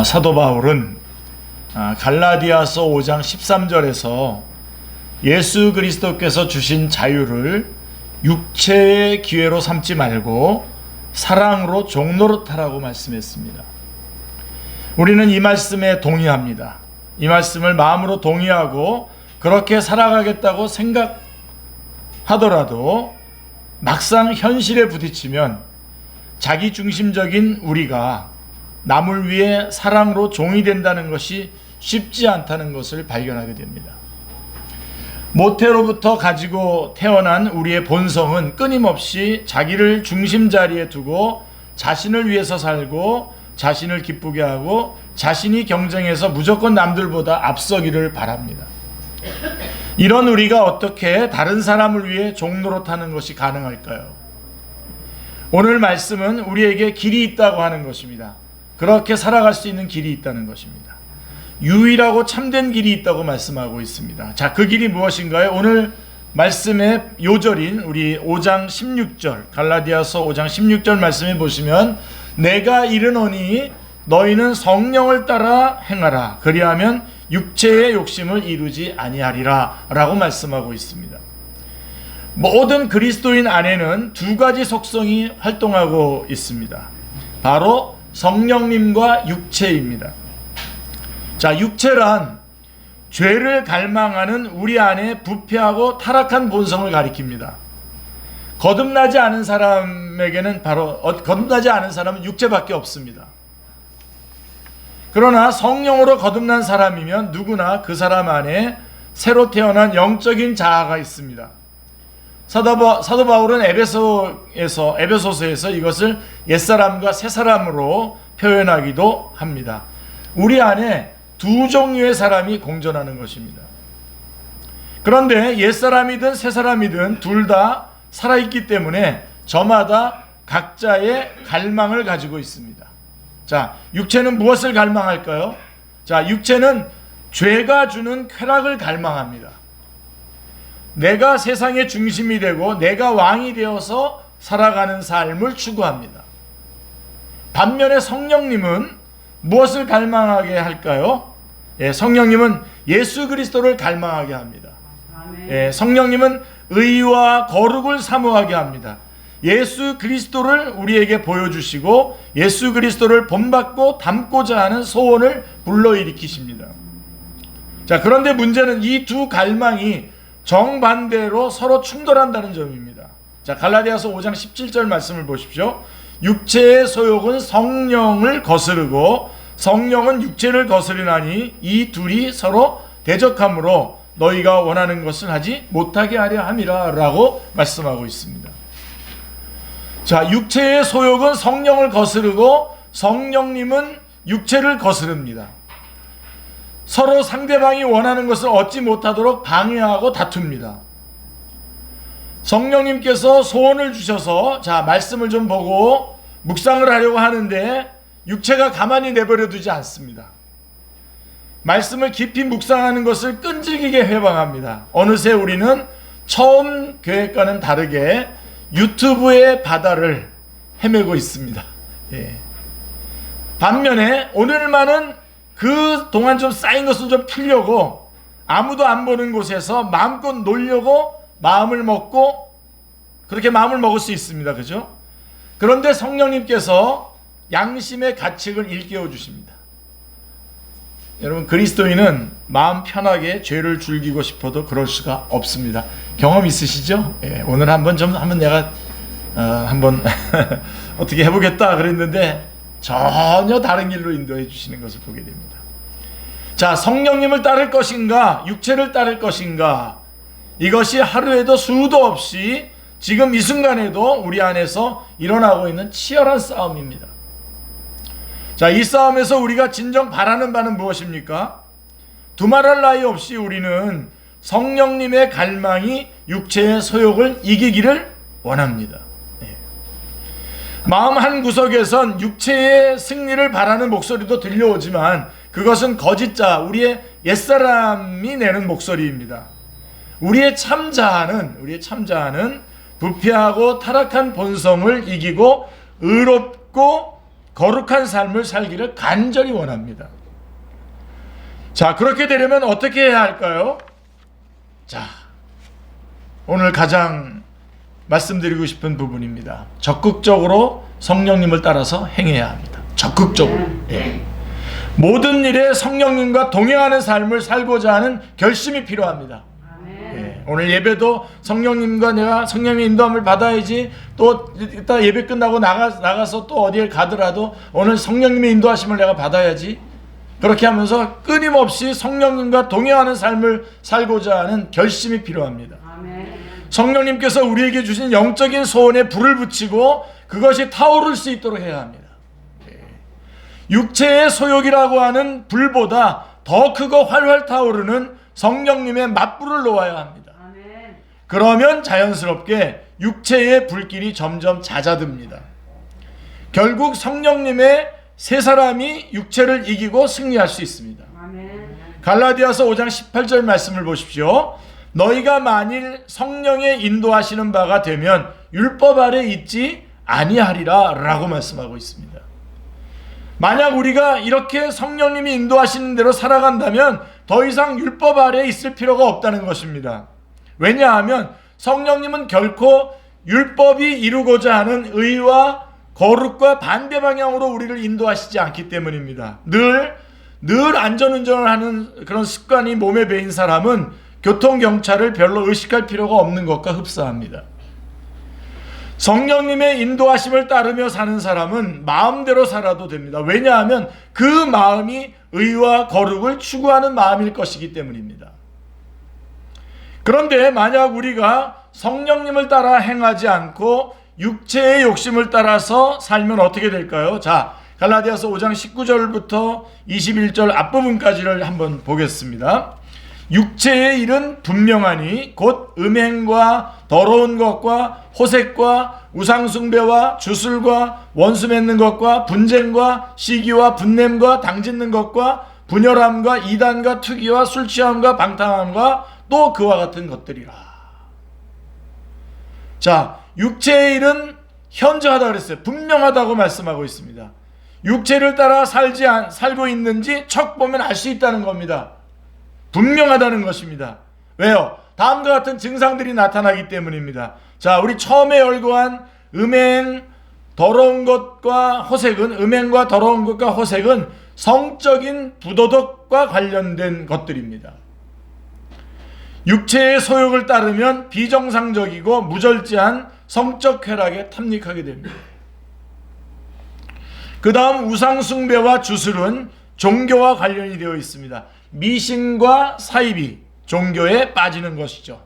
사도 바울은 갈라디아서 5장 13절에서 예수 그리스도께서 주신 자유를 육체의 기회로 삼지 말고 사랑으로 종노릇하라고 말씀했습니다. 우리는 이 말씀에 동의합니다. 이 말씀을 마음으로 동의하고 그렇게 살아가겠다고 생각하더라도 막상 현실에 부딪히면 자기중심적인 우리가 남을 위해 사랑으로 종이 된다는 것이 쉽지 않다는 것을 발견하게 됩니다. 모태로부터 가지고 태어난 우리의 본성은 끊임없이 자기를 중심 자리에 두고 자신을 위해서 살고 자신을 기쁘게 하고 자신이 경쟁해서 무조건 남들보다 앞서기를 바랍니다. 이런 우리가 어떻게 다른 사람을 위해 종노릇하는 것이 가능할까요? 오늘 말씀은 우리에게 길이 있다고 하는 것입니다. 그렇게 살아갈 수 있는 길이 있다는 것입니다. 유일하고 참된 길이 있다고 말씀하고 있습니다. 자, 그 길이 무엇인가요? 오늘 말씀의 요절인 우리 5장 16절 갈라디아서 5장 16절 말씀에 보시면 내가 이르노니 너희는 성령을 따라 행하라 그리하면 육체의 욕심을 이루지 아니하리라 라고 말씀하고 있습니다. 모든 그리스도인 안에는 두 가지 속성이 활동하고 있습니다. 바로 성령님과 육체입니다. 자, 육체란 죄를 갈망하는 우리 안에 부패하고 타락한 본성을 가리킵니다. 거듭나지 않은 사람에게는 거듭나지 않은 사람은 육체밖에 없습니다. 그러나 성령으로 거듭난 사람이면 누구나 그 사람 안에 새로 태어난 영적인 자아가 있습니다. 사도 바울은 에베소서에서 이것을 옛사람과 새사람으로 표현하기도 합니다. 우리 안에 두 종류의 사람이 공존하는 것입니다. 그런데 옛사람이든 새사람이든 둘 다 살아있기 때문에 저마다 각자의 갈망을 가지고 있습니다. 자, 육체는 무엇을 갈망할까요? 자, 육체는 죄가 주는 쾌락을 갈망합니다. 내가 세상의 중심이 되고 내가 왕이 되어서 살아가는 삶을 추구합니다. 반면에 성령님은 무엇을 갈망하게 할까요? 성령님은 예수 그리스도를 갈망하게 합니다. 성령님은 의와 거룩을 사모하게 합니다. 예수 그리스도를 우리에게 보여주시고 예수 그리스도를 본받고 닮고자 하는 소원을 불러일으키십니다. 자, 그런데 문제는 이 두 갈망이 정반대로 서로 충돌한다는 점입니다. 자, 갈라디아서 5장 17절 말씀을 보십시오. 육체의 소욕은 성령을 거스르고 성령은 육체를 거스르나니 이 둘이 서로 대적하므로 너희가 원하는 것을 하지 못하게 하려 함이라 라고 말씀하고 있습니다. 자, 육체의 소욕은 성령을 거스르고 성령님은 육체를 거스릅니다. 서로 상대방이 원하는 것을 얻지 못하도록 방해하고 다툽니다. 성령님께서 소원을 주셔서 자, 말씀을 좀 보고 묵상을 하려고 하는데 육체가 가만히 내버려 두지 않습니다. 말씀을 깊이 묵상하는 것을 끈질기게 회방합니다. 어느새 우리는 처음 계획과는 다르게 유튜브의 바다를 헤매고 있습니다. 반면에 오늘만은 그 동안 좀 쌓인 것을 좀 풀려고 아무도 안 보는 곳에서 마음껏 놀려고 마음을 먹고 그렇게 마음을 먹을 수 있습니다. 그죠? 그런데 성령님께서 양심의 가책을 일깨워 주십니다. 여러분, 그리스도인은 마음 편하게 죄를 즐기고 싶어도 그럴 수가 없습니다. 경험 있으시죠? 오늘 한번 내가 한번 어떻게 해보겠다 그랬는데 전혀 다른 길로 인도해 주시는 것을 보게 됩니다. 자, 성령님을 따를 것인가 육체를 따를 것인가, 이것이 하루에도 수도 없이 지금 이 순간에도 우리 안에서 일어나고 있는 치열한 싸움입니다. 자, 이 싸움에서 우리가 진정 바라는 바는 무엇입니까? 두말할 나위 없이 우리는 성령님의 갈망이 육체의 소욕을 이기기를 원합니다. 마음 한 구석에선 육체의 승리를 바라는 목소리도 들려오지만 그것은 거짓자, 우리의 옛사람이 내는 목소리입니다. 우리의 참자아는 부패하고 타락한 본성을 이기고 의롭고 거룩한 삶을 살기를 간절히 원합니다. 자, 그렇게 되려면 어떻게 해야 할까요? 자, 오늘 가장 말씀드리고 싶은 부분입니다. 적극적으로 성령님을 따라서 행해야 합니다. 적극적으로. 예. 모든 일에 성령님과 동행하는 삶을 살고자 하는 결심이 필요합니다. 예. 오늘 예배도 성령님과 내가 성령의 인도함을 받아야지, 또 이따 예배 끝나고 나가서 또 어디에 가더라도 오늘 성령님의 인도하심을 내가 받아야지, 그렇게 하면서 끊임없이 성령님과 동행하는 삶을 살고자 하는 결심이 필요합니다. 성령님께서 우리에게 주신 영적인 소원에 불을 붙이고 그것이 타오를 수 있도록 해야 합니다. 육체의 소욕이라고 하는 불보다 더 크고 활활 타오르는 성령님의 맞불을 놓아야 합니다. 그러면 자연스럽게 육체의 불길이 점점 잦아듭니다. 결국 성령님의 세 사람이 육체를 이기고 승리할 수 있습니다. 갈라디아서 5장 18절 말씀을 보십시오. 너희가 만일 성령의 인도하시는 바가 되면 율법 아래 있지 아니하리라 라고 말씀하고 있습니다. 만약 우리가 이렇게 성령님이 인도하시는 대로 살아간다면 더 이상 율법 아래에 있을 필요가 없다는 것입니다. 왜냐하면 성령님은 결코 율법이 이루고자 하는 의와 거룩과 반대 방향으로 우리를 인도하시지 않기 때문입니다. 늘 안전운전을 하는 그런 습관이 몸에 배인 사람은 교통경찰을 별로 의식할 필요가 없는 것과 흡사합니다. 성령님의 인도하심을 따르며 사는 사람은 마음대로 살아도 됩니다. 왜냐하면 그 마음이 의와 거룩을 추구하는 마음일 것이기 때문입니다. 그런데 만약 우리가 성령님을 따라 행하지 않고 육체의 욕심을 따라서 살면 어떻게 될까요? 자, 갈라디아서 5장 19절부터 21절 앞부분까지를 한번 보겠습니다. 육체의 일은 분명하니 곧 음행과 더러운 것과 호색과 우상숭배와 주술과 원수 맺는 것과 분쟁과 시기와 분냄과 당짓는 것과 분열함과 이단과 투기와 술취함과 방탕함과 또 그와 같은 것들이라. 자, 육체의 일은 현저하다 그랬어요. 분명하다고 말씀하고 있습니다. 육체를 따라 살고 있는지 척 보면 알 수 있다는 겁니다. 분명하다는 것입니다. 왜요? 다음과 같은 증상들이 나타나기 때문입니다. 자, 우리 처음에 열거한 음행과 더러운 것과 호색은 성적인 부도덕과 관련된 것들입니다. 육체의 소욕을 따르면 비정상적이고 무절제한 성적 쾌락에 탐닉하게 됩니다. 그 다음 우상숭배와 주술은 종교와 관련이 되어 있습니다. 미신과 사이비, 종교에 빠지는 것이죠.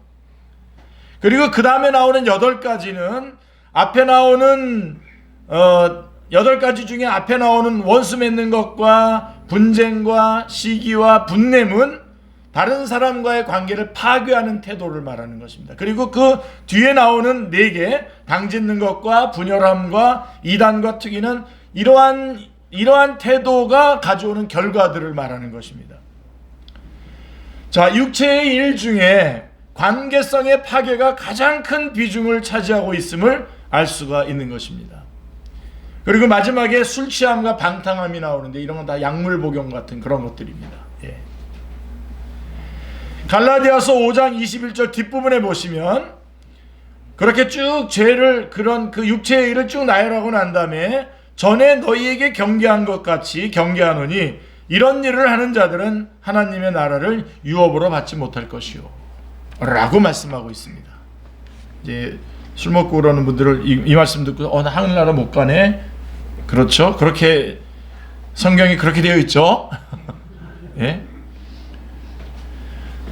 그리고 그 다음에 나오는 8가지는 앞에 나오는 8가지 중에 앞에 나오는 원수 맺는 것과 분쟁과 시기와 분냄은 다른 사람과의 관계를 파괴하는 태도를 말하는 것입니다. 그리고 그 뒤에 나오는 4개, 당짓는 것과 분열함과 이단과 투기는 이러한 태도가 가져오는 결과들을 말하는 것입니다. 자, 육체의 일 중에 관계성의 파괴가 가장 큰 비중을 차지하고 있음을 알 수가 있는 것입니다. 그리고 마지막에 술 취함과 방탕함이 나오는데 이런 건 다 약물 복용 같은 그런 것들입니다. 예. 갈라디아서 5장 21절 뒷부분에 보시면 그렇게 쭉 죄를 그런 그 육체의 일을 쭉 나열하고 난 다음에 전에 너희에게 경계한 것 같이 경계하노니 이런 일을 하는 자들은 하나님의 나라를 유업으로 받지 못할 것이요 라고 말씀하고 있습니다. 이제 술 먹고 그러는 분들을 이 말씀 듣고 나 하늘나라 못 가네. 그렇죠? 그렇게 성경이 그렇게 되어 있죠. 예?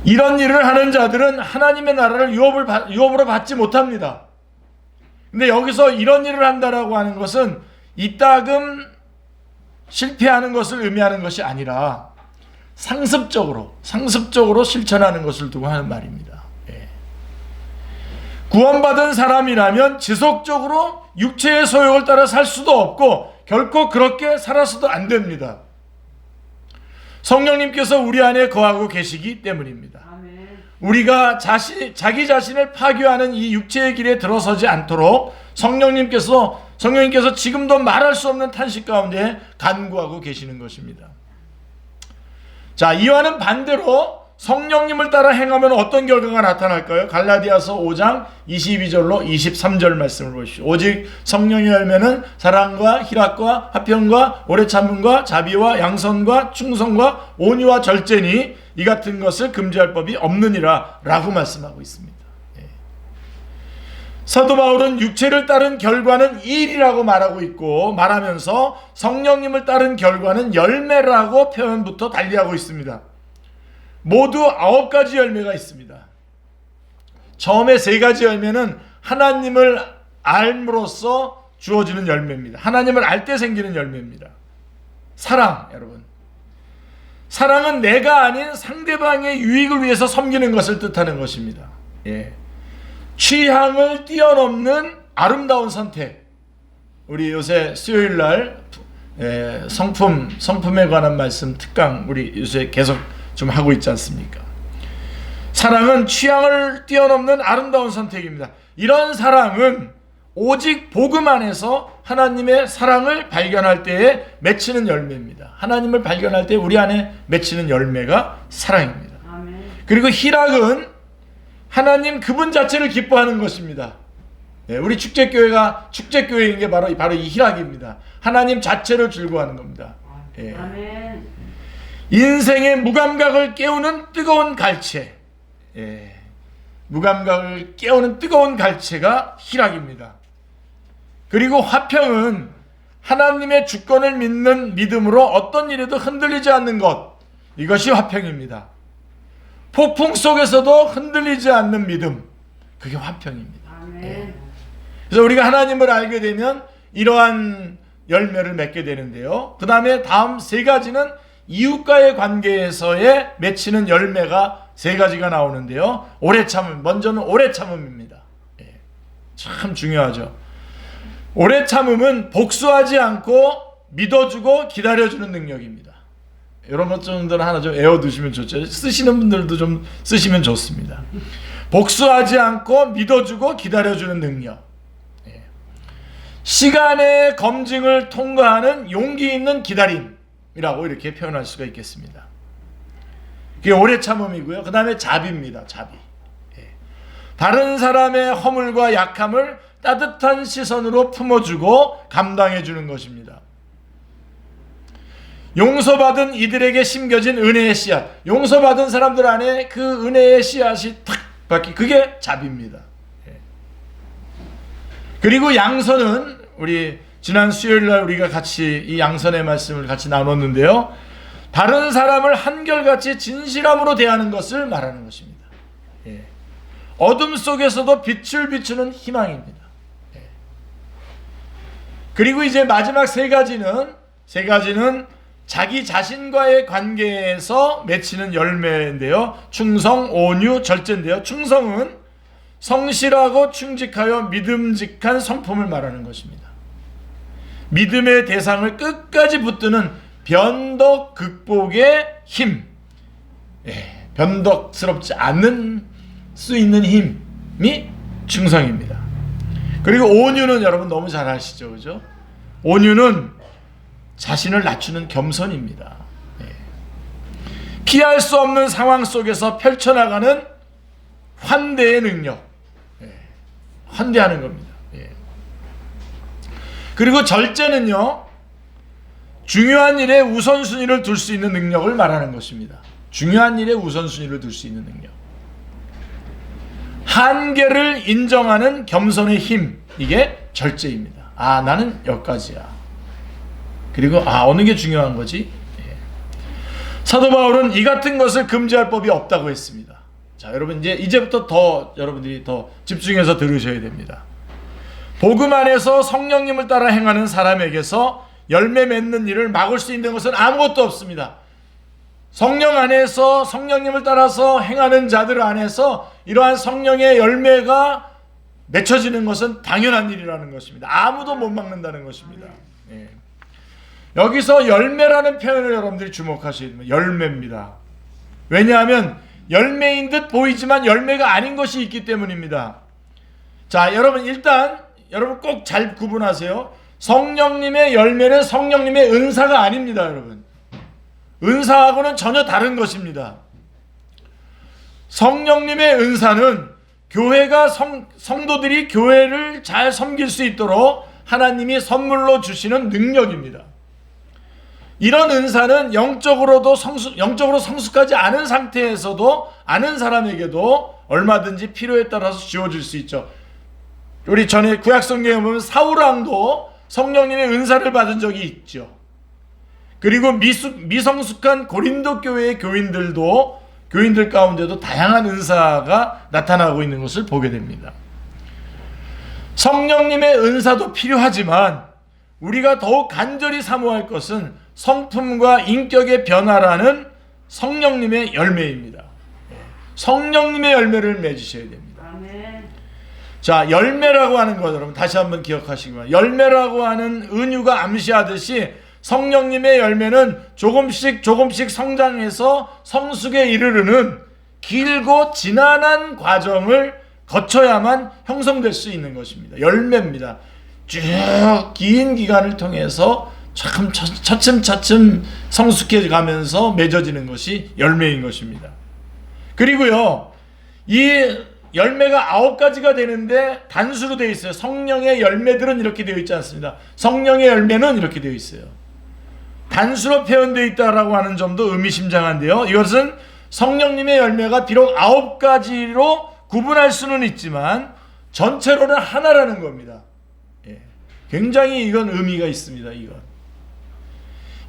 이런 일을 하는 자들은 하나님의 나라를 유업으로 받지 못합니다. 근데 여기서 이런 일을 한다라고 하는 것은 이따금 실패하는 것을 의미하는 것이 아니라 상습적으로 실천하는 것을 두고 하는 말입니다. 예. 구원받은 사람이라면 지속적으로 육체의 소욕을 따라 살 수도 없고 결코 그렇게 살아서도 안 됩니다. 성령님께서 우리 안에 거하고 계시기 때문입니다. 우리가 자기 자신을 파괴하는 이 육체의 길에 들어서지 않도록 성령님께서 성령님께서 지금도 말할 수 없는 탄식 가운데 간구하고 계시는 것입니다. 자, 이와는 반대로 성령님을 따라 행하면 어떤 결과가 나타날까요? 갈라디아서 5장 22절로 23절 말씀을 보십시오. 오직 성령의 열매는 사랑과 희락과 화평과 오래 참음과 자비와 양선과 충성과 온유와 절제니 이 같은 것을 금지할 법이 없느니라 라고 말씀하고 있습니다. 사도 바울은 육체를 따른 결과는 일이라고 말하고 있고, 말하면서 성령님을 따른 결과는 열매라고 표현부터 달리하고 있습니다. 모두 9가지 열매가 있습니다. 처음에 3가지 열매는 하나님을 알므로써 주어지는 열매입니다. 하나님을 알 때 생기는 열매입니다. 사랑, 여러분. 사랑은 내가 아닌 상대방의 유익을 위해서 섬기는 것을 뜻하는 것입니다. 예. 취향을 뛰어넘는 아름다운 선택. 우리 요새 수요일날 성품에 관한 말씀 특강 우리 요새 계속 좀 하고 있지 않습니까? 사랑은 취향을 뛰어넘는 아름다운 선택입니다. 이런 사랑은 오직 복음 안에서 하나님의 사랑을 발견할 때에 맺히는 열매입니다. 하나님을 발견할 때 우리 안에 맺히는 열매가 사랑입니다. 아멘. 그리고 희락은 하나님 그분 자체를 기뻐하는 것입니다. 우리 축제교회가 축제교회인 게 바로 이 희락입니다. 하나님 자체를 즐거워하는 겁니다. 아멘. 인생의 무감각을 깨우는 뜨거운 갈채. 무감각을 깨우는 뜨거운 갈채가 희락입니다. 그리고 화평은 하나님의 주권을 믿는 믿음으로 어떤 일에도 흔들리지 않는 것. 이것이 화평입니다. 폭풍 속에서도 흔들리지 않는 믿음. 그게 화평입니다. 그래서 우리가 하나님을 알게 되면 이러한 열매를 맺게 되는데요. 그 다음에 다음 3가지는 이웃과의 관계에서의 맺히는 열매가 3가지가 나오는데요. 오래 참음, 먼저는 오래 참음입니다. 참 중요하죠. 오래 참음은 복수하지 않고 믿어주고 기다려주는 능력입니다. 이런 것 정도는 하나 좀 외워두시면 좋죠. 쓰시는 분들도 좀 쓰시면 좋습니다. 복수하지 않고 믿어주고 기다려주는 능력. 시간의 검증을 통과하는 용기 있는 기다림이라고 이렇게 표현할 수가 있겠습니다. 그게 오래 참음이고요. 그 다음에 자비입니다. 자비. 다른 사람의 허물과 약함을 따뜻한 시선으로 품어주고 감당해주는 것입니다. 용서받은 이들에게 심겨진 은혜의 씨앗. 용서받은 사람들 안에 그 은혜의 씨앗이 탁 박히, 그게 자비입니다. 그리고 양선은 우리 지난 수요일날 우리가 같이 이 양선의 말씀을 같이 나눴는데요. 다른 사람을 한결같이 진실함으로 대하는 것을 말하는 것입니다. 어둠 속에서도 빛을 비추는 희망입니다. 그리고 이제 마지막 3가지는 자기 자신과의 관계에서 맺히는 열매인데요. 충성, 온유, 절제인데요. 충성은 성실하고 충직하여 믿음직한 성품을 말하는 것입니다. 믿음의 대상을 끝까지 붙드는 변덕 극복의 힘. 변덕스럽지 않는 수 있는 힘이 충성입니다. 그리고 온유는 여러분 너무 잘 아시죠, 그죠? 온유는 자신을 낮추는 겸손입니다. 피할 수 없는 상황 속에서 펼쳐나가는 환대의 능력. 환대하는 겁니다. 그리고 절제는요, 중요한 일에 우선순위를 둘 수 있는 능력을 말하는 것입니다. 중요한 일에 우선순위를 둘 수 있는 능력. 한계를 인정하는 겸손의 힘, 이게 절제입니다. 아, 나는 여기까지야. 그리고 어느 게 중요한 거지? 사도 바울은 이 같은 것을 금지할 법이 없다고 했습니다. 자, 여러분 이제부터 더 여러분들이 더 집중해서 들으셔야 됩니다. 복음 안에서 성령님을 따라 행하는 사람에게서 열매 맺는 일을 막을 수 있는 것은 아무것도 없습니다. 성령 안에서 성령님을 따라서 행하는 자들 안에서 이러한 성령의 열매가 맺혀지는 것은 당연한 일이라는 것입니다. 아무도 못 막는다는 것입니다. 여기서 열매라는 표현을 여러분들이 주목하셔야 됩니다. 열매입니다. 왜냐하면 열매인 듯 보이지만 열매가 아닌 것이 있기 때문입니다. 자, 여러분 일단 여러분 꼭 잘 구분하세요. 성령님의 열매는 성령님의 은사가 아닙니다, 여러분. 은사하고는 전혀 다른 것입니다. 성령님의 은사는 교회가 성도들이 교회를 잘 섬길 수 있도록 하나님이 선물로 주시는 능력입니다. 이런 은사는 영적으로 성숙하지 않은 상태에서도 아는 사람에게도 얼마든지 필요에 따라서 주어질 수 있죠. 우리 전에 구약성경에 보면 사울왕도 성령님의 은사를 받은 적이 있죠. 그리고 미성숙한 고린도 교회의 교인들 가운데도 다양한 은사가 나타나고 있는 것을 보게 됩니다. 성령님의 은사도 필요하지만 우리가 더욱 간절히 사모할 것은 성품과 인격의 변화라는 성령님의 열매입니다. 성령님의 열매를 맺으셔야 됩니다. 아멘. 자, 열매라고 하는 것 여러분 다시 한번 기억하시기 바랍니다. 열매라고 하는 은유가 암시하듯이 성령님의 열매는 조금씩 성장해서 성숙에 이르르는 길고 지난한 과정을 거쳐야만 형성될 수 있는 것입니다. 열매입니다. 쭉 긴 기간을 통해서 차츰 성숙해 가면서 맺어지는 것이 열매인 것입니다. 그리고요, 이 열매가 9가지가 되는데 단수로 되어 있어요. 성령의 열매들은 이렇게 되어 있지 않습니다. 성령의 열매는 이렇게 되어 있어요. 단수로 표현되어 있다라고 하는 점도 의미심장한데요. 이것은 성령님의 열매가 비록 9가지로 구분할 수는 있지만 전체로는 하나라는 겁니다. 굉장히 이건 의미가 있습니다.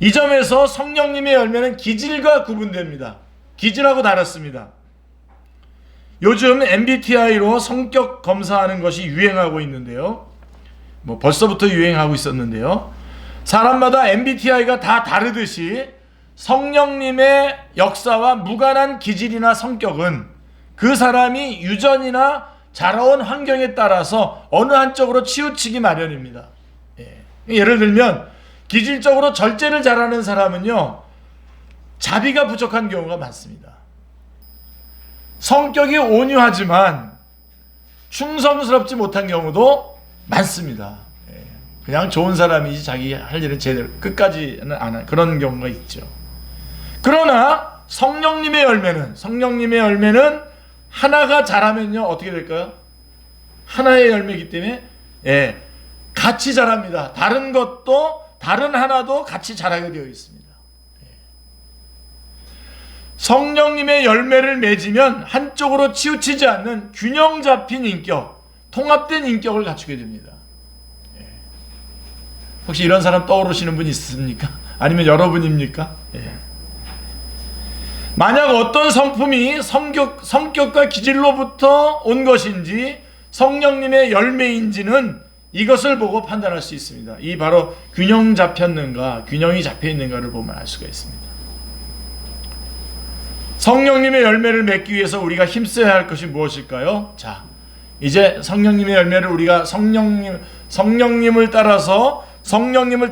이 점에서 성령님의 열매는 기질과 구분됩니다. 기질하고 다릅니다. 요즘 MBTI로 성격 검사하는 것이 유행하고 있는데요. 벌써부터 유행하고 있었는데요. 사람마다 MBTI가 다 다르듯이 성령님의 역사와 무관한 기질이나 성격은 그 사람이 유전이나 자라온 환경에 따라서 어느 한쪽으로 치우치기 마련입니다. 예를 들면 기질적으로 절제를 잘하는 사람은요, 자비가 부족한 경우가 많습니다. 성격이 온유하지만 충성스럽지 못한 경우도 많습니다. 그냥 좋은 사람이지 자기 할 일은 제대로 끝까지는 안 하는 그런 경우가 있죠. 그러나 성령님의 열매는 하나가 자라면요 어떻게 될까요? 하나의 열매이기 때문에 같이 자랍니다. 다른 하나도 같이 자라게 되어 있습니다. 성령님의 열매를 맺으면 한쪽으로 치우치지 않는 균형 잡힌 인격, 통합된 인격을 갖추게 됩니다. 혹시 이런 사람 떠오르시는 분 있습니까? 아니면 여러분입니까? 만약 어떤 성품이 성격과 기질로부터 온 것인지 성령님의 열매인지는 이것을 보고 판단할 수 있습니다. 이 바로 균형이 잡혀 있는가를 보면 알 수가 있습니다. 성령님의 열매를 맺기 위해서 우리가 힘써야 할 것이 무엇일까요? 자, 이제 성령님의 열매를 우리가 성령님을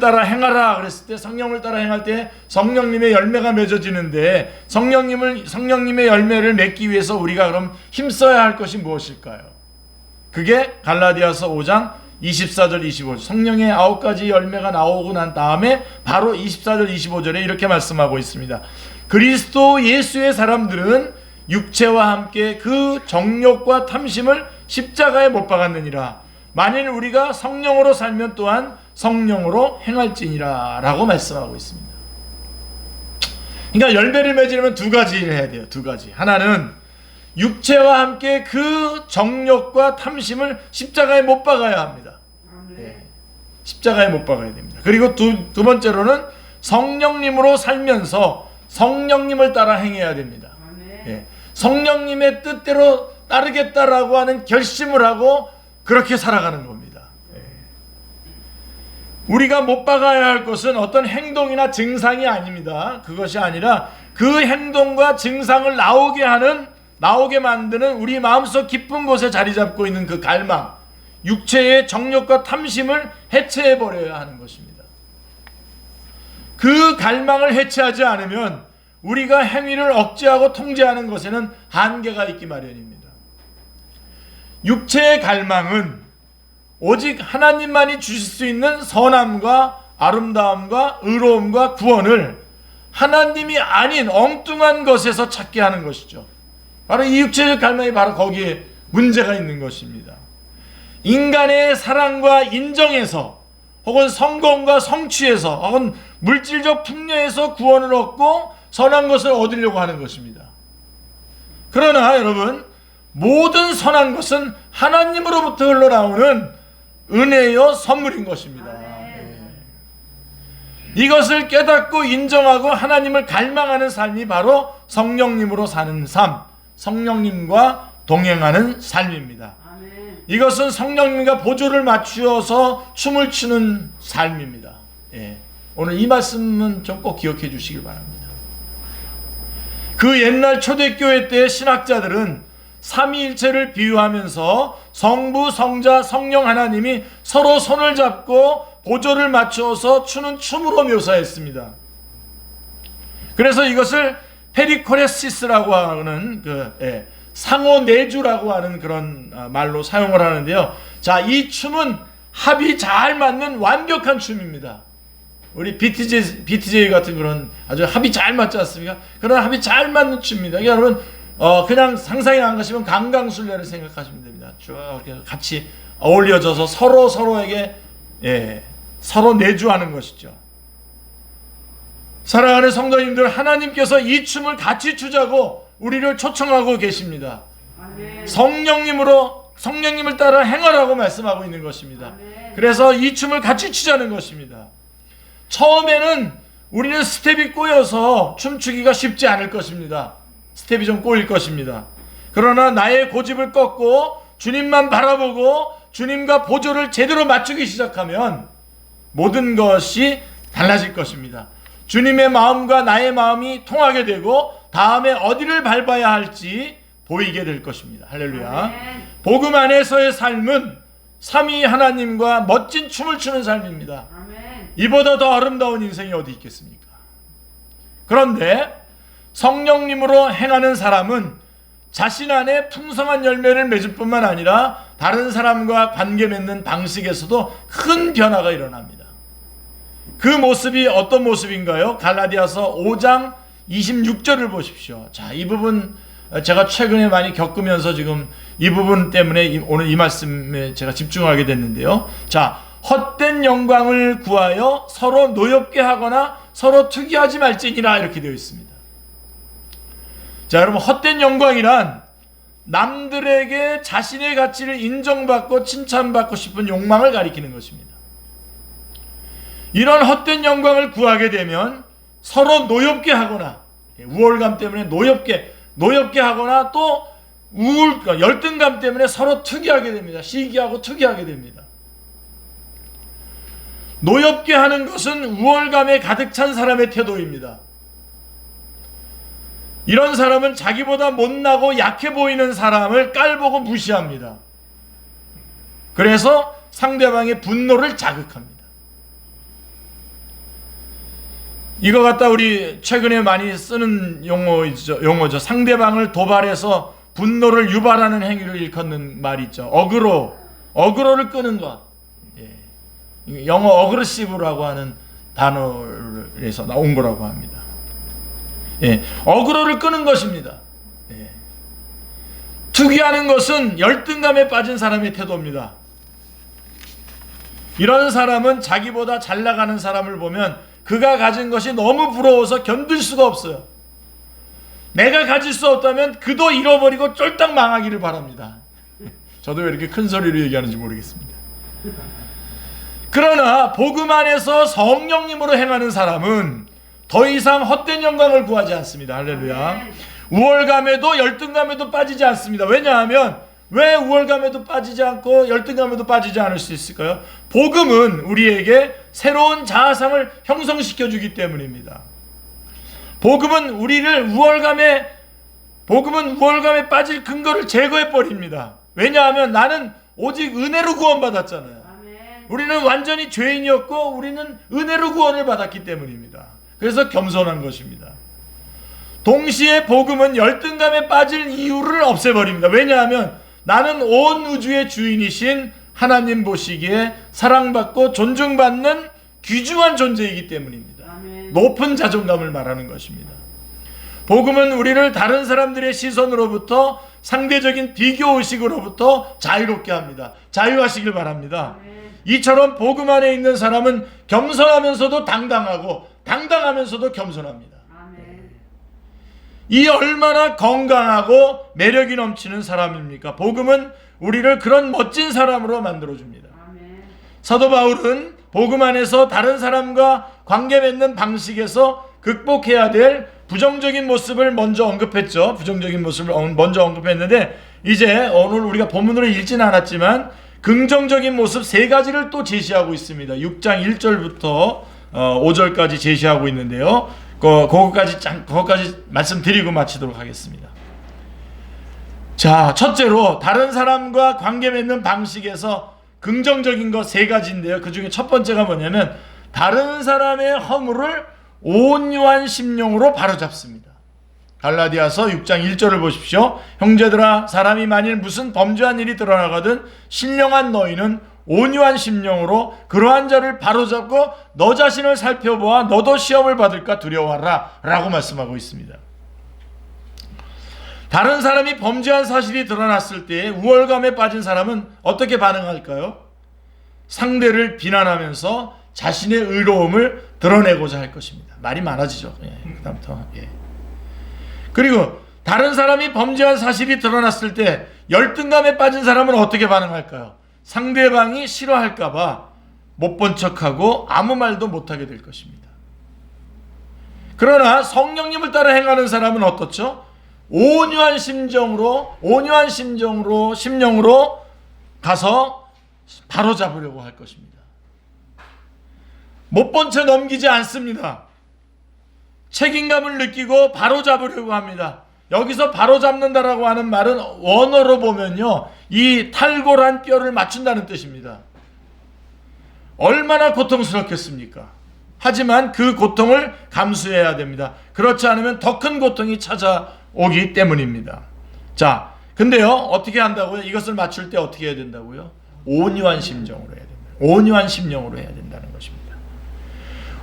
따라 행하라 그랬을 때, 성령을 따라 행할 때 성령님의 열매가 맺어지는데, 성령님의 열매를 맺기 위해서 우리가 그럼 힘써야 할 것이 무엇일까요? 그게 갈라디아서 5장 24절 25절, 성령의 9가지 열매가 나오고 난 다음에 바로 24절 25절에 이렇게 말씀하고 있습니다. 그리스도 예수의 사람들은 육체와 함께 그 정욕과 탐심을 십자가에 못 박았느니라. 만일 우리가 성령으로 살면 또한 성령으로 행할지니라 라고 말씀하고 있습니다. 그러니까 열매를 맺으려면 2가지를 해야 돼요. 2가지. 하나는 육체와 함께 그 정욕과 탐심을 십자가에 못 박아야 합니다. 십자가에 못 박아야 됩니다. 그리고 두 번째로는 성령님으로 살면서 성령님을 따라 행해야 됩니다. 성령님의 뜻대로 따르겠다라고 하는 결심을 하고 그렇게 살아가는 겁니다. 우리가 못 박아야 할 것은 어떤 행동이나 증상이 아닙니다. 그것이 아니라 그 행동과 증상을 나오게 만드는 우리 마음속 깊은 곳에 자리 잡고 있는 그 갈망, 육체의 정욕과 탐심을 해체해버려야 하는 것입니다. 그 갈망을 해체하지 않으면 우리가 행위를 억제하고 통제하는 것에는 한계가 있기 마련입니다. 육체의 갈망은 오직 하나님만이 주실 수 있는 선함과 아름다움과 의로움과 구원을 하나님이 아닌 엉뚱한 것에서 찾게 하는 것이죠. 바로 이 육체적 갈망이 바로 거기에 문제가 있는 것입니다. 인간의 사랑과 인정에서 혹은 성공과 성취에서 혹은 물질적 풍요에서 구원을 얻고 선한 것을 얻으려고 하는 것입니다. 그러나 여러분, 모든 선한 것은 하나님으로부터 흘러나오는 은혜요 선물인 것입니다. 이것을 깨닫고 인정하고 하나님을 갈망하는 삶이 바로 성령님으로 사는 삶, 성령님과 동행하는 삶입니다. 이것은 성령님과 보조를 맞추어서 춤을 추는 삶입니다. 오늘 이 말씀은 좀 꼭 기억해 주시길 바랍니다. 그 옛날 초대교회 때의 신학자들은 삼위일체를 비유하면서 성부, 성자, 성령 하나님이 서로 손을 잡고 보조를 맞추어서 추는 춤으로 묘사했습니다. 그래서 이것을 페리코레시스라고 하는 상호 내주라고 하는 그런 말로 사용을 하는데요. 자, 이 춤은 합이 잘 맞는 완벽한 춤입니다. 우리 BTJ 같은 그런 아주 합이 잘 맞지 않습니까? 그런 합이 잘 맞는 춤입니다. 그러니까 여러분 그냥 상상이 안 가시면 강강술래를 생각하시면 됩니다. 쭉 이렇게 같이 어울려져서 서로에게 서로 내주하는 것이죠. 사랑하는 성도님들, 하나님께서 이 춤을 같이 추자고 우리를 초청하고 계십니다. 아멘. 성령님을 따라 행하라고 말씀하고 있는 것입니다. 아멘. 그래서 이 춤을 같이 추자는 것입니다. 처음에는 우리는 스텝이 꼬여서 춤추기가 쉽지 않을 것입니다. 스텝이 좀 꼬일 것입니다. 그러나 나의 고집을 꺾고 주님만 바라보고 주님과 보조를 제대로 맞추기 시작하면 모든 것이 달라질 것입니다. 주님의 마음과 나의 마음이 통하게 되고 다음에 어디를 밟아야 할지 보이게 될 것입니다. 할렐루야. 아멘. 복음 안에서의 삶은 삼위 하나님과 멋진 춤을 추는 삶입니다. 아멘. 이보다 더 아름다운 인생이 어디 있겠습니까? 그런데 성령님으로 행하는 사람은 자신 안에 풍성한 열매를 맺을 뿐만 아니라 다른 사람과 관계 맺는 방식에서도 큰 변화가 일어납니다. 그 모습이 어떤 모습인가요? 갈라디아서 5장 26절을 보십시오. 자, 이 부분 제가 최근에 많이 겪으면서 지금 이 부분 때문에 오늘 이 말씀에 제가 집중하게 됐는데요. 자, 헛된 영광을 구하여 서로 노엽게 하거나 서로 투기하지 말지니라, 이렇게 되어 있습니다. 자, 여러분, 헛된 영광이란 남들에게 자신의 가치를 인정받고 칭찬받고 싶은 욕망을 가리키는 것입니다. 이런 헛된 영광을 구하게 되면 서로 노엽게 하거나, 우월감 때문에 노엽게 하거나, 또 열등감 때문에 서로 투기하게 됩니다. 시기하고 투기하게 됩니다. 노엽게 하는 것은 우월감에 가득 찬 사람의 태도입니다. 이런 사람은 자기보다 못나고 약해 보이는 사람을 깔보고 무시합니다. 그래서 상대방의 분노를 자극합니다. 이거 갖다 우리 최근에 많이 쓰는 용어죠. 상대방을 도발해서 분노를 유발하는 행위를 일컫는 말이 있죠. 어그로를 끄는 것. 영어 어그레시브라고 하는 단어에서 나온 거라고 합니다. 어그로를 끄는 것입니다. 투기하는 것은 열등감에 빠진 사람의 태도입니다. 이런 사람은 자기보다 잘 나가는 사람을 보면 그가 가진 것이 너무 부러워서 견딜 수가 없어요. 내가 가질 수 없다면 그도 잃어버리고 쫄딱 망하기를 바랍니다. 저도 왜 이렇게 큰 소리로 얘기하는지 모르겠습니다. 그러나 복음 안에서 성령님으로 행하는 사람은 더 이상 헛된 영광을 구하지 않습니다. 할렐루야. 우월감에도 열등감에도 빠지지 않습니다. 왜냐하면 왜 우월감에도 빠지지 않고 열등감에도 빠지지 않을 수 있을까요? 복음은 우리에게 새로운 자아상을 형성시켜 주기 때문입니다. 복음은 우월감에 빠질 근거를 제거해 버립니다. 왜냐하면 나는 오직 은혜로 구원받았잖아요. 우리는 완전히 죄인이었고 우리는 은혜로 구원을 받았기 때문입니다. 그래서 겸손한 것입니다. 동시에 복음은 열등감에 빠질 이유를 없애버립니다. 왜냐하면 나는 온 우주의 주인이신 하나님 보시기에 사랑받고 존중받는 귀중한 존재이기 때문입니다. 아멘. 높은 자존감을 말하는 것입니다. 복음은 우리를 다른 사람들의 시선으로부터, 상대적인 비교의식으로부터 자유롭게 합니다. 자유하시길 바랍니다. 아멘. 이처럼 복음 안에 있는 사람은 겸손하면서도 당당하고 당당하면서도 겸손합니다. 아멘. 이 얼마나 건강하고 매력이 넘치는 사람입니까? 복음은 우리를 그런 멋진 사람으로 만들어줍니다. 아멘. 사도 바울은 복음 안에서 다른 사람과 관계 맺는 방식에서 극복해야 될 부정적인 모습을 먼저 언급했죠. 부정적인 모습을 먼저 언급했는데, 이제 오늘 우리가 본문으로 읽지는 않았지만 긍정적인 모습 3가지를 또 제시하고 있습니다. 6장 1절부터 5절까지 제시하고 있는데요. 그것까지 말씀드리고 마치도록 하겠습니다. 자, 첫째로 다른 사람과 관계 맺는 방식에서 긍정적인 것 3가지인데요. 그 중에 첫 번째가 뭐냐면 다른 사람의 허물을 온유한 심령으로 바로잡습니다. 갈라디아서 6장 1절을 보십시오. 형제들아, 사람이 만일 무슨 범죄한 일이 드러나거든 신령한 너희는 온유한 심령으로 그러한 자를 바로잡고 너 자신을 살펴보아 너도 시험을 받을까 두려워하라 라고 말씀하고 있습니다. 다른 사람이 범죄한 사실이 드러났을 때 우월감에 빠진 사람은 어떻게 반응할까요? 상대를 비난하면서 자신의 의로움을 드러내고자 할 것입니다. 말이 많아지죠. 그다음부터. 그리고 다른 사람이 범죄한 사실이 드러났을 때 열등감에 빠진 사람은 어떻게 반응할까요? 상대방이 싫어할까봐 못 본 척하고 아무 말도 못하게 될 것입니다. 그러나 성령님을 따라 행하는 사람은 어떻죠? 온유한 심령으로 가서 바로 잡으려고 할 것입니다. 못 본 채 넘기지 않습니다. 책임감을 느끼고 바로 잡으려고 합니다. 여기서 바로 잡는다라고 하는 말은 원어로 보면요, 이 탈골한 뼈를 맞춘다는 뜻입니다. 얼마나 고통스럽겠습니까? 하지만 그 고통을 감수해야 됩니다. 그렇지 않으면 더 큰 고통이 찾아오기 때문입니다. 자, 근데요, 어떻게 한다고요? 이것을 맞출 때 어떻게 해야 된다고요? 온유한 심정으로 해야 됩니다. 온유한 심령으로 해야 된다는 것입니다.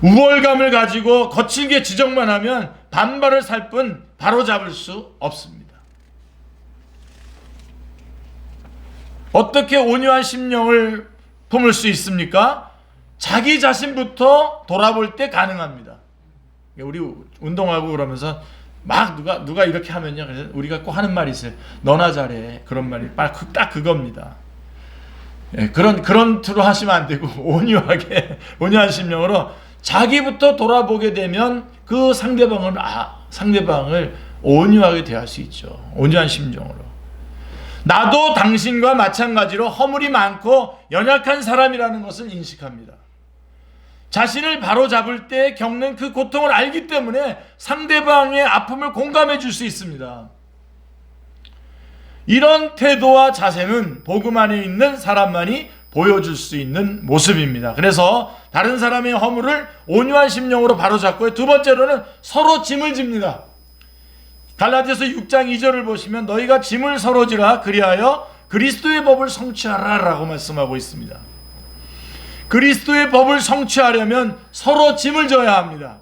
우월감을 가지고 거칠게 지적만 하면 반발을 살 뿐 바로잡을 수 없습니다. 어떻게 온유한 심령을 품을 수 있습니까? 자기 자신부터 돌아볼 때 가능합니다. 우리 운동하고 그러면서 막 누가 이렇게 하면요, 그래서 우리가 꼭 하는 말이 있어요. 너나 잘해. 그런 말이 딱 그겁니다. 그런 투로 하시면 안 되고 온유하게, 온유한 심령으로 자기부터 돌아보게 되면 그 상대방을 온유하게 대할 수 있죠. 온유한 심정으로. 나도 당신과 마찬가지로 허물이 많고 연약한 사람이라는 것을 인식합니다. 자신을 바로잡을 때 겪는 그 고통을 알기 때문에 상대방의 아픔을 공감해 줄 수 있습니다. 이런 태도와 자세는 복음 안에 있는 사람만이 보여줄 수 있는 모습입니다. 그래서 다른 사람의 허물을 온유한 심령으로 바로잡고, 두 번째로는 서로 짐을 집니다. 갈라디아서 6장 2절을 보시면 너희가 짐을 서로 지라 그리하여 그리스도의 법을 성취하라 라고 말씀하고 있습니다. 그리스도의 법을 성취하려면 서로 짐을 져야 합니다.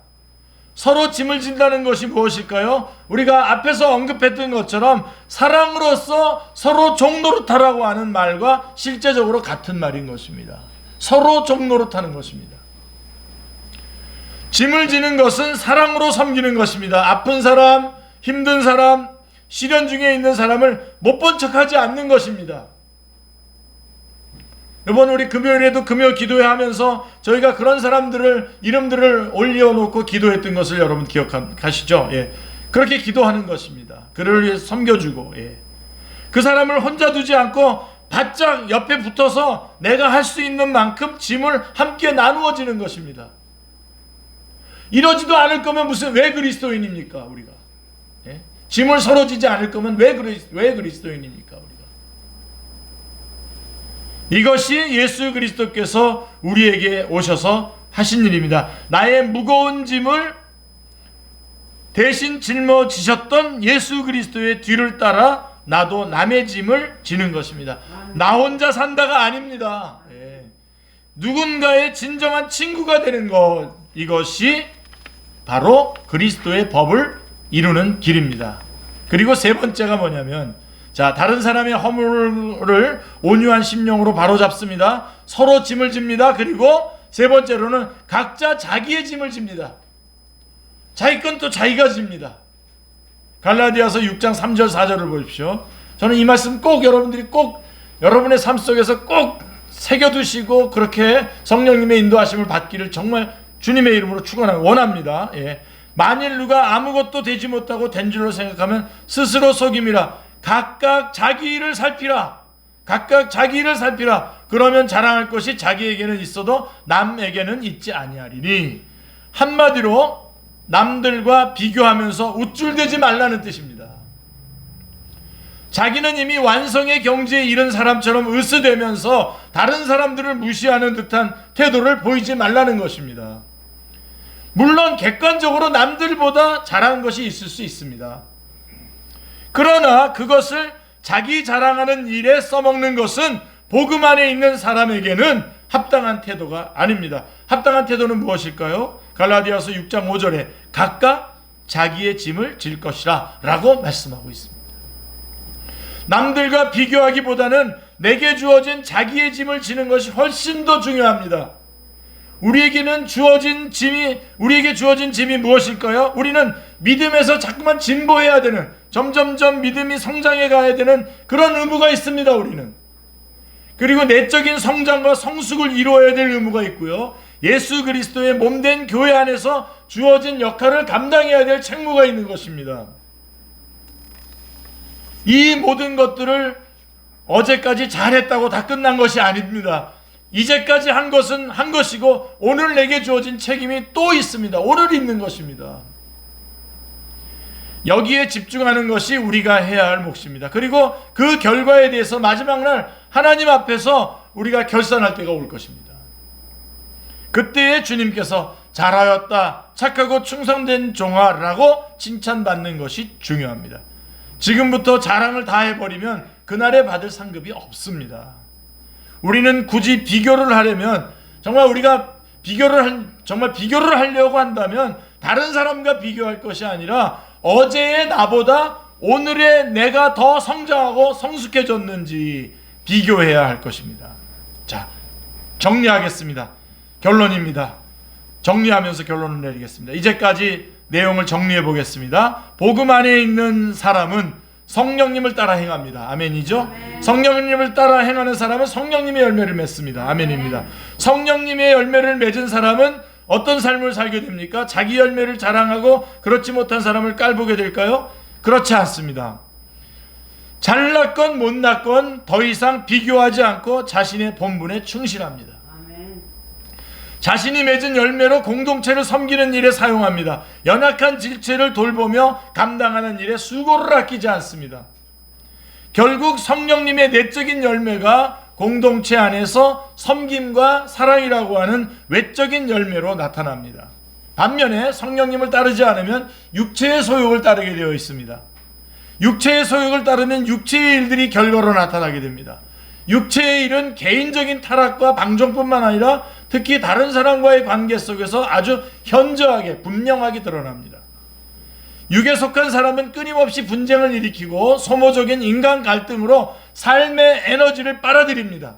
서로 짐을 진다는 것이 무엇일까요? 우리가 앞에서 언급했던 것처럼 사랑으로서 서로 종노릇하라고 하는 말과 실제적으로 같은 말인 것입니다. 서로 종노릇하는 것입니다. 짐을 지는 것은 사랑으로 섬기는 것입니다. 아픈 사람, 힘든 사람, 시련 중에 있는 사람을 못 본 척하지 않는 것입니다. 이번 우리 금요일에도 금요 기도회 하면서 저희가 그런 사람들을 이름들을 올려놓고 기도했던 것을 여러분 기억하시죠? 예. 그렇게 기도하는 것입니다. 그를 위해 섬겨주고, 예. 그 사람을 혼자 두지 않고 바짝 옆에 붙어서 내가 할 수 있는 만큼 짐을 함께 나누어지는 것입니다. 이러지도 않을 거면 왜 그리스도인입니까? 우리가, 예? 짐을 서로 지지 않을 거면 왜 그리스도인입니까? 우리가. 이것이 예수 그리스도께서 우리에게 오셔서 하신 일입니다. 나의 무거운 짐을 대신 짊어지셨던 예수 그리스도의 뒤를 따라 나도 남의 짐을 지는 것입니다. 나 혼자 산다가 아닙니다. 예. 누군가의 진정한 친구가 되는 것, 이것이 바로 그리스도의 법을 이루는 길입니다. 그리고 세 번째가 뭐냐면, 자, 다른 사람의 허물을 온유한 심령으로 바로잡습니다. 서로 짐을 집니다. 그리고 세 번째로는 각자 자기의 짐을 집니다. 자기 건 또 자기가 집니다. 갈라디아서 6장 3절 4절을 보십시오. 저는 이 말씀 꼭 여러분들이 꼭 여러분의 삶 속에서 꼭 새겨두시고 그렇게 성령님의 인도하심을 받기를 정말 주님의 이름으로 원합니다. 예. 만일 누가 아무것도 되지 못하고 된 줄로 생각하면 스스로 속임이라. 각각 자기 일을 살피라. 각각 자기 일을 살피라. 그러면 자랑할 것이 자기에게는 있어도 남에게는 있지 아니하리니. 한마디로 남들과 비교하면서 우쭐대지 말라는 뜻입니다. 자기는 이미 완성의 경지에 이른 사람처럼 으스대면서 다른 사람들을 무시하는 듯한 태도를 보이지 말라는 것입니다. 물론 객관적으로 남들보다 잘한 것이 있을 수 있습니다. 그러나 그것을 자기 자랑하는 일에 써먹는 것은 복음 안에 있는 사람에게는 합당한 태도가 아닙니다. 합당한 태도는 무엇일까요? 갈라디아서 6장 5절에 각각 자기의 짐을 질 것이라 라고 말씀하고 있습니다. 남들과 비교하기보다는 내게 주어진 자기의 짐을 지는 것이 훨씬 더 중요합니다. 우리에게 주어진 짐이 무엇일까요? 우리는 믿음에서 자꾸만 진보해야 되는, 점점점 믿음이 성장해 가야 되는 그런 의무가 있습니다. 우리는. 그리고 내적인 성장과 성숙을 이루어야 될 의무가 있고요. 예수 그리스도의 몸된 교회 안에서 주어진 역할을 감당해야 될 책무가 있는 것입니다. 이 모든 것들을 어제까지 잘했다고 다 끝난 것이 아닙니다. 이제까지 한 것은 한 것이고 오늘 내게 주어진 책임이 또 있습니다. 오늘 있는 것입니다. 여기에 집중하는 것이 우리가 해야 할 몫입니다. 그리고 그 결과에 대해서 마지막 날 하나님 앞에서 우리가 결산할 때가 올 것입니다. 그때에 주님께서 잘하였다, 착하고 충성된 종아라고 칭찬받는 것이 중요합니다. 지금부터 자랑을 다 해버리면 그날에 받을 상급이 없습니다. 우리는 굳이 비교를 하려면, 정말 우리가 비교를 하려고 한다면 다른 사람과 비교할 것이 아니라 어제의 나보다 오늘의 내가 더 성장하고 성숙해졌는지 비교해야 할 것입니다. 자, 정리하겠습니다. 결론입니다. 정리하면서 결론을 내리겠습니다. 이제까지 내용을 정리해 보겠습니다. 복음 안에 있는 사람은 성령님을 따라 행합니다. 아멘이죠? 아멘. 성령님을 따라 행하는 사람은 성령님의 열매를 맺습니다. 아멘입니다. 성령님의 열매를 맺은 사람은 어떤 삶을 살게 됩니까? 자기 열매를 자랑하고 그렇지 못한 사람을 깔보게 될까요? 그렇지 않습니다. 잘났건 못났건 더 이상 비교하지 않고 자신의 본분에 충실합니다. 아멘. 자신이 맺은 열매로 공동체를 섬기는 일에 사용합니다. 연약한 지체를 돌보며 감당하는 일에 수고를 아끼지 않습니다. 결국 성령님의 내적인 열매가 공동체 안에서 섬김과 사랑이라고 하는 외적인 열매로 나타납니다. 반면에 성령님을 따르지 않으면 육체의 소욕을 따르게 되어 있습니다. 육체의 소욕을 따르면 육체의 일들이 결과로 나타나게 됩니다. 육체의 일은 개인적인 타락과 방종뿐만 아니라 특히 다른 사람과의 관계 속에서 아주 현저하게 분명하게 드러납니다. 육에 속한 사람은 끊임없이 분쟁을 일으키고 소모적인 인간 갈등으로 삶의 에너지를 빨아들입니다.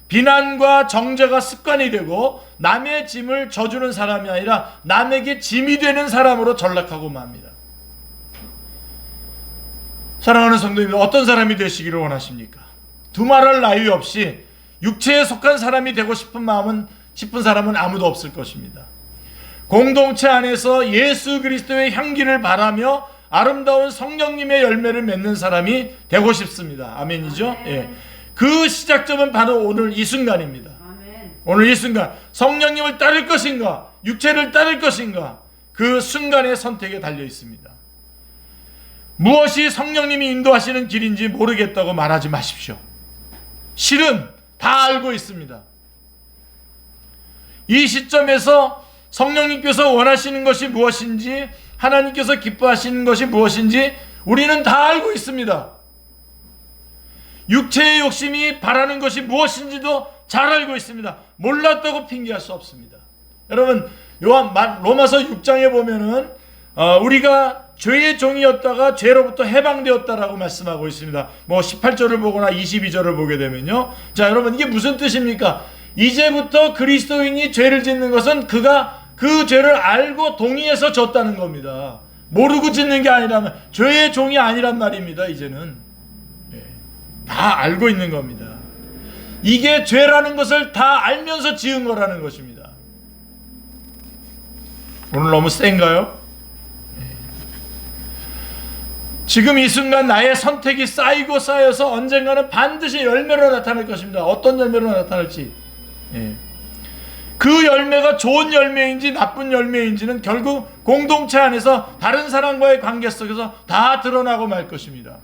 비난과 정죄가 습관이 되고 남의 짐을 져주는 사람이 아니라 남에게 짐이 되는 사람으로 전락하고 맙니다. 사랑하는 성도님들, 어떤 사람이 되시기를 원하십니까? 두말할 나위 없이 육체에 속한 사람이 되고 싶은 사람은 아무도 없을 것입니다. 공동체 안에서 예수 그리스도의 향기를 바라며 아름다운 성령님의 열매를 맺는 사람이 되고 싶습니다. 아멘이죠? 예. 그 시작점은 바로 오늘 이 순간입니다. 아멘. 오늘 이 순간, 성령님을 따를 것인가, 육체를 따를 것인가, 그 순간의 선택에 달려 있습니다. 무엇이 성령님이 인도하시는 길인지 모르겠다고 말하지 마십시오. 실은 다 알고 있습니다. 이 시점에서 성령님께서 원하시는 것이 무엇인지, 하나님께서 기뻐하시는 것이 무엇인지 우리는 다 알고 있습니다. 육체의 욕심이 바라는 것이 무엇인지도 잘 알고 있습니다. 몰랐다고 핑계할 수 없습니다. 여러분, 로마서 6장에 보면은 우리가 죄의 종이었다가 죄로부터 해방되었다라고 말씀하고 있습니다. 뭐 18절을 보거나 22절을 보게 되면요. 자, 여러분, 이게 무슨 뜻입니까? 이제부터 그리스도인이 죄를 짓는 것은 그가 그 죄를 알고 동의해서 졌다는 겁니다. 모르고 짓는 게 아니라면 죄의 종이 아니란 말입니다. 이제는 다 알고 있는 겁니다. 이게 죄라는 것을 다 알면서 지은 거라는 것입니다. 오늘 너무 센가요? 지금 이 순간 나의 선택이 쌓이고 쌓여서 언젠가는 반드시 열매로 나타날 것입니다. 어떤 열매로 나타날지, 그 열매가 좋은 열매인지 나쁜 열매인지는 결국 공동체 안에서 다른 사람과의 관계 속에서 다 드러나고 말 것입니다.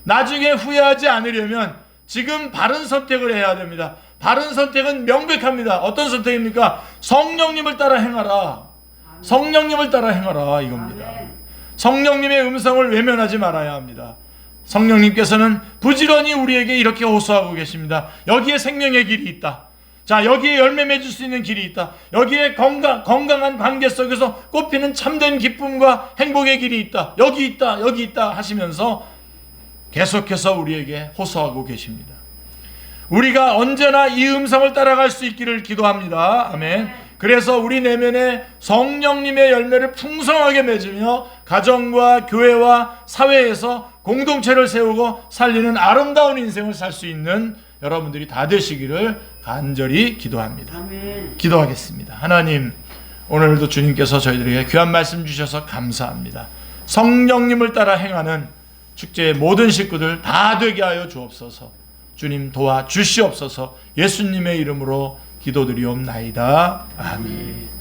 나중에 후회하지 않으려면 지금 바른 선택을 해야 됩니다. 바른 선택은 명백합니다. 어떤 선택입니까? 성령님을 따라 행하라. 성령님을 따라 행하라, 이겁니다. 성령님의 음성을 외면하지 말아야 합니다. 성령님께서는 부지런히 우리에게 이렇게 호소하고 계십니다. 여기에 생명의 길이 있다. 자, 여기에 열매 맺을 수 있는 길이 있다. 여기에 건강한 관계 속에서 꽃피는 참된 기쁨과 행복의 길이 있다. 여기 있다, 여기 있다 하시면서 계속해서 우리에게 호소하고 계십니다. 우리가 언제나 이 음성을 따라갈 수 있기를 기도합니다. 아멘. 그래서 우리 내면에 성령님의 열매를 풍성하게 맺으며 가정과 교회와 사회에서 공동체를 세우고 살리는 아름다운 인생을 살 수 있는 여러분들이 다 되시기를 간절히 기도합니다. 아멘. 기도하겠습니다. 하나님, 오늘도 주님께서 저희들에게 귀한 말씀 주셔서 감사합니다. 성령님을 따라 행하는 축제의 모든 식구들 다 되게 하여 주옵소서. 주님 도와 주시옵소서. 예수님의 이름으로 기도드리옵나이다. 아멘.